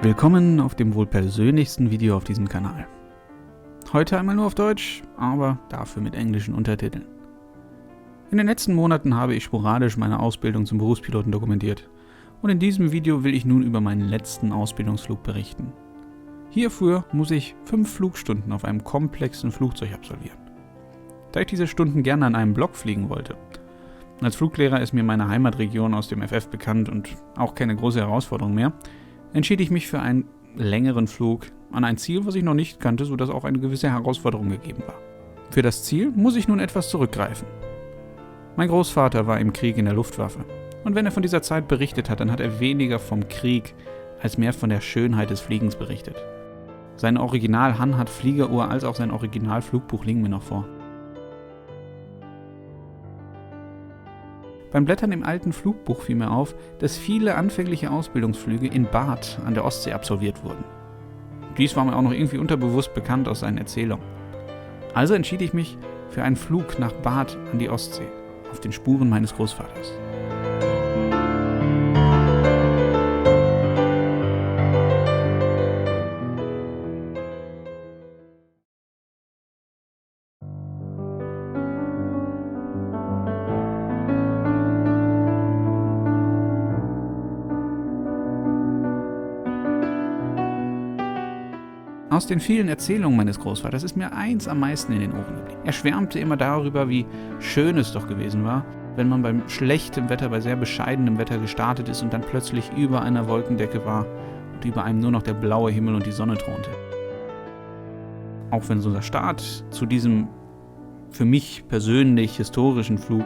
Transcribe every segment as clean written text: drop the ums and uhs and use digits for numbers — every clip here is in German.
Willkommen auf dem wohl persönlichsten Video auf diesem Kanal. Heute einmal nur auf Deutsch, aber dafür mit englischen Untertiteln. In den letzten Monaten habe ich sporadisch meine Ausbildung zum Berufspiloten dokumentiert und in diesem Video will ich nun über meinen letzten Ausbildungsflug berichten. Hierfür muss ich 5 Flugstunden auf einem komplexen Flugzeug absolvieren. Da ich diese Stunden gerne an einem Block fliegen wollte. Als Fluglehrer ist mir meine Heimatregion aus dem FF bekannt und auch keine große Herausforderung mehr, entschied ich mich für einen längeren Flug an ein Ziel, was ich noch nicht kannte, sodass auch eine gewisse Herausforderung gegeben war. Für das Ziel muss ich nun etwas zurückgreifen. Mein Großvater war im Krieg in der Luftwaffe und wenn er von dieser Zeit berichtet hat, dann hat er weniger vom Krieg als mehr von der Schönheit des Fliegens berichtet. Seine Original-Hanhart Fliegeruhr als auch sein Original-Flugbuch liegen mir noch vor. Beim Blättern im alten Flugbuch fiel mir auf, dass viele anfängliche Ausbildungsflüge in Barth an der Ostsee absolviert wurden. Dies war mir auch noch irgendwie unterbewusst bekannt aus seinen Erzählungen. Also entschied ich mich für einen Flug nach Barth an die Ostsee, auf den Spuren meines Großvaters. Aus den vielen Erzählungen meines Großvaters ist mir eins am meisten in den Ohren geblieben. Er schwärmte immer darüber, wie schön es doch gewesen war, wenn man beim schlechtem Wetter, bei sehr bescheidenem Wetter gestartet ist und dann plötzlich über einer Wolkendecke war und über einem nur noch der blaue Himmel und die Sonne thronte. Auch wenn unser Start zu diesem für mich persönlich historischen Flug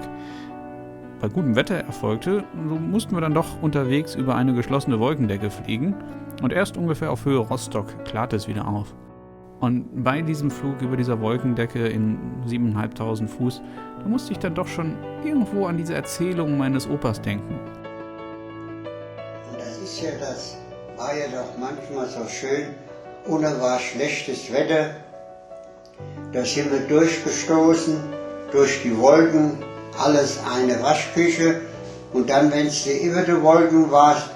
bei gutem Wetter erfolgte, so mussten wir dann doch unterwegs über eine geschlossene Wolkendecke fliegen und erst ungefähr auf Höhe Rostock klarte es wieder auf. Und bei diesem Flug über dieser Wolkendecke in 7.500 Fuß, da musste ich dann doch schon irgendwo an diese Erzählung meines Opas denken. Und das war ja doch manchmal so schön, und da war schlechtes Wetter, da sind wir durchgestoßen, durch die Wolken, alles eine Waschküche und dann, wenn du über die Wolken warst,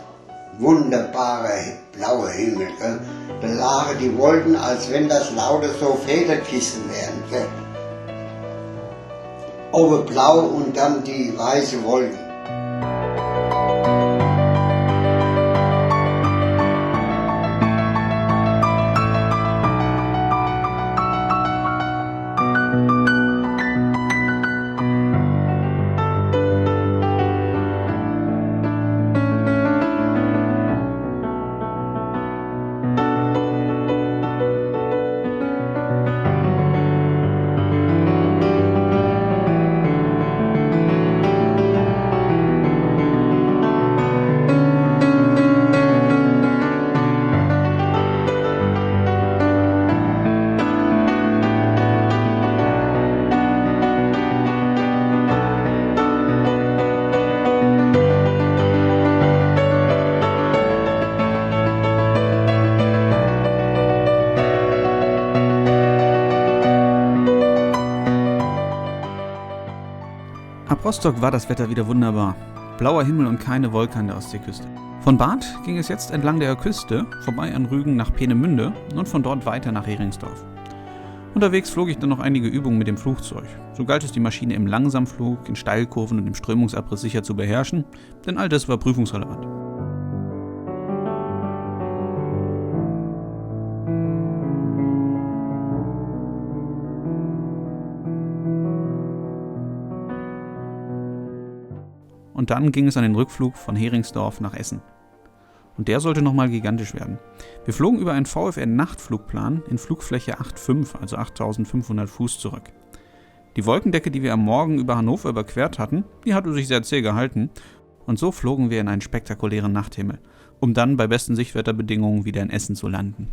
wunderbare blaue Himmel. Gell? Da lagen die Wolken, als wenn das lauter so Federkissen wären. Gell? Oben blau und dann die weiße Wolken. Ab Rostock war das Wetter wieder wunderbar. Blauer Himmel und keine Wolke an der Ostseeküste. Von Barth ging es jetzt entlang der Küste, vorbei an Rügen nach Peenemünde und von dort weiter nach Heringsdorf. Unterwegs flog ich dann noch einige Übungen mit dem Flugzeug. So galt es, die Maschine im Langsamflug, in Steilkurven und im Strömungsabriss sicher zu beherrschen, denn all das war prüfungsrelevant. Und dann ging es an den Rückflug von Heringsdorf nach Essen. Und der sollte nochmal gigantisch werden. Wir flogen über einen VfR-Nachtflugplan in Flugfläche 8,5, also 8.500 Fuß zurück. Die Wolkendecke, die wir am Morgen über Hannover überquert hatten, die hatte sich sehr zäh gehalten. Und so flogen wir in einen spektakulären Nachthimmel, um dann bei besten Sichtwetterbedingungen wieder in Essen zu landen.